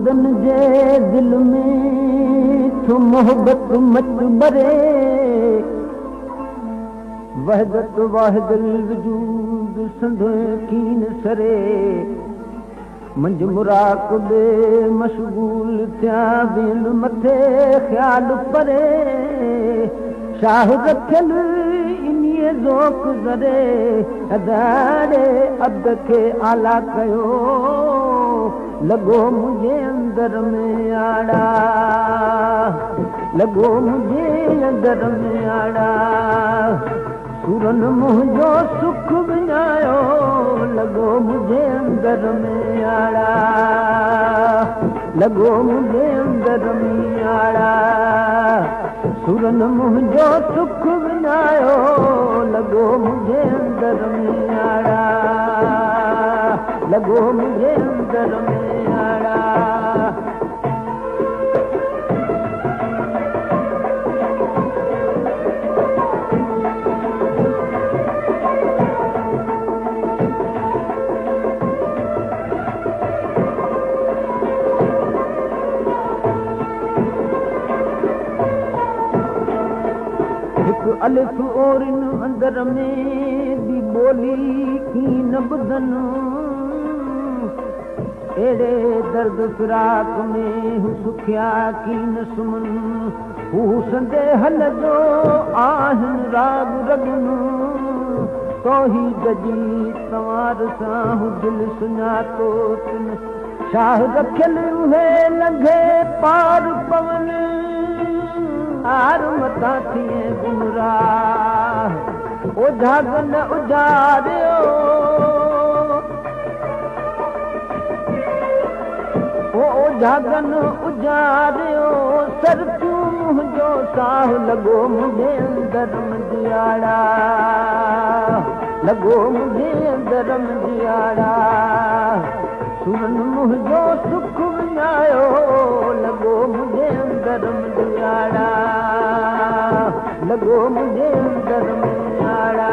मर्दन जे दिल में तो मोहब्बत मच बरे वहदत वाहिदल वजूद संधे कीन सरे मंज मुराक़बे मशगूल थिया वेल मथे ख़्याल परे शाह रखियल इन्हीअ ज़ोक ज़रे अदारे अब्द खे आला कयो लॻो मुंहिंजे अंदर में आड़ा लॻो मुंहिंजे अंदर में आड़ा सुरन मुंहिंजो सुख विञायो लॻो मुंहिंजे अंदर में आड़ा लॻो मुंहिंजे अंदर में आड़ा सुरन मुंहिंजो सुख विञायो लॻो मुंहिंजे अंदर में आड़ा लॻो मुंहिंजे अंदर में आड़ा अलिफ और इन अंदर में दी बोली की न बुधन एड़े दर्द फिराक में हु सुखिया की न सुमन हू संदे हल जो आहन राग रगन तो ही गजी तवार सां हू दिल सुञातो तिन शाह रखियल उहे लंघे पार पवन आर मता थिए गुमराह ओझागन उजारियो ओझागन उजारियो सर तूं मुंहिंजो साह लॻो मुंहिंजे अंदर मंझियाड़ा लॻो मुंहिंजे अंदर मंझियाड़ा सुरन मुंहिंजो सुख विञायो लॻो मुंहिंजे अंदर मंझियाड़ा लॻो मुंहिंजे अंदर में आड़ा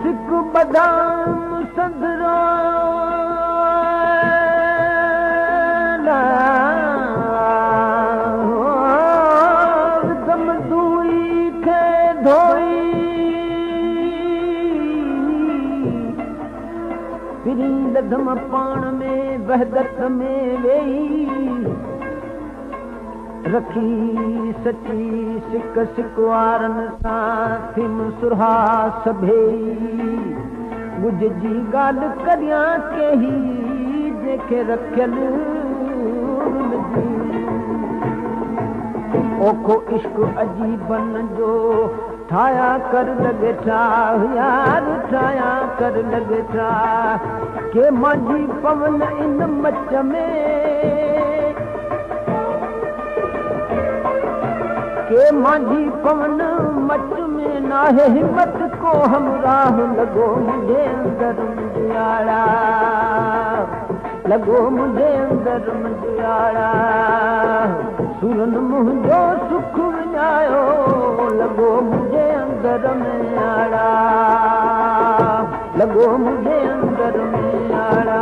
सिक बदाम संदरो लधम पाण में वहदत में वेही रखी सची सिक सिकवारन सां थिम सुरहा सभेई ॿुझ जी ॻाल्हि करियां केही जंहिंखे रखियल ओखो इश्क अजीबन जो ठाया कर लॻे था यार ठाया कर लॻे था के माझी पवन इन मच में के माझी पवन मच में नाहे हिम्मत को हमराह लॻो मुंहिंजे अंदर मंझियाड़ा लॻो मुंहिंजे अंदर मंझियाड़ा सुरन मुंहिंजो सुख विञायो लॻो मुंहिंजे अंदर में आड़ा लॻो मुंहिंजे अंदर में आड़ा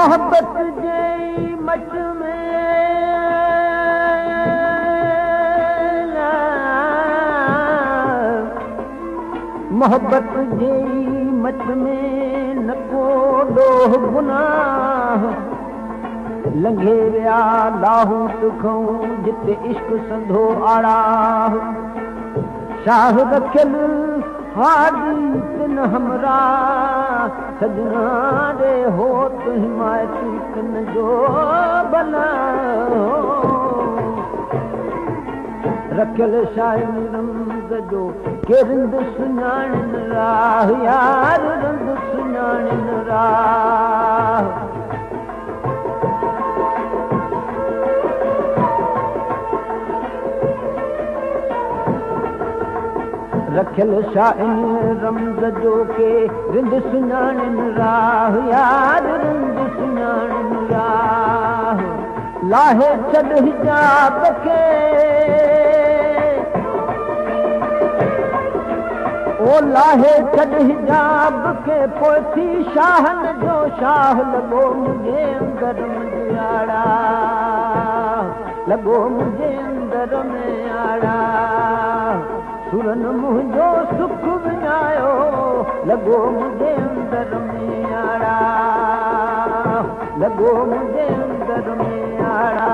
मोहब्बत जे मच में मोहब्बत जे मच में न को ॾोह गुनाह लंघे विया लाहूत खऊं जिते इश्क संधो आड़ा शाह रखियल हादी तिन हमरा सजना रे होत हिमायती तिन जो बना रखियल शाइनी रंग जो के रिंद सुञाणिन राह यार रिंद सुञाणिन राह रखियल शाइनी रंग जो के रिंद सुञाणिन राह यार रिंद सुञाणिन राह लाहे छॾ हिजाब खे ओ लाहे छॾ हिजाब खे पोइ थी शाहन जो शाह लॻो मुंहिंजे अंदर में आड़ा लॻो मुंहिंजे अंदर में आड़ा सुरन मुंहिंजो सुख विञायो लॻो मुंहिंजे अंदर में आड़ा लॻो मुंहिंजे अंदर में आड़ा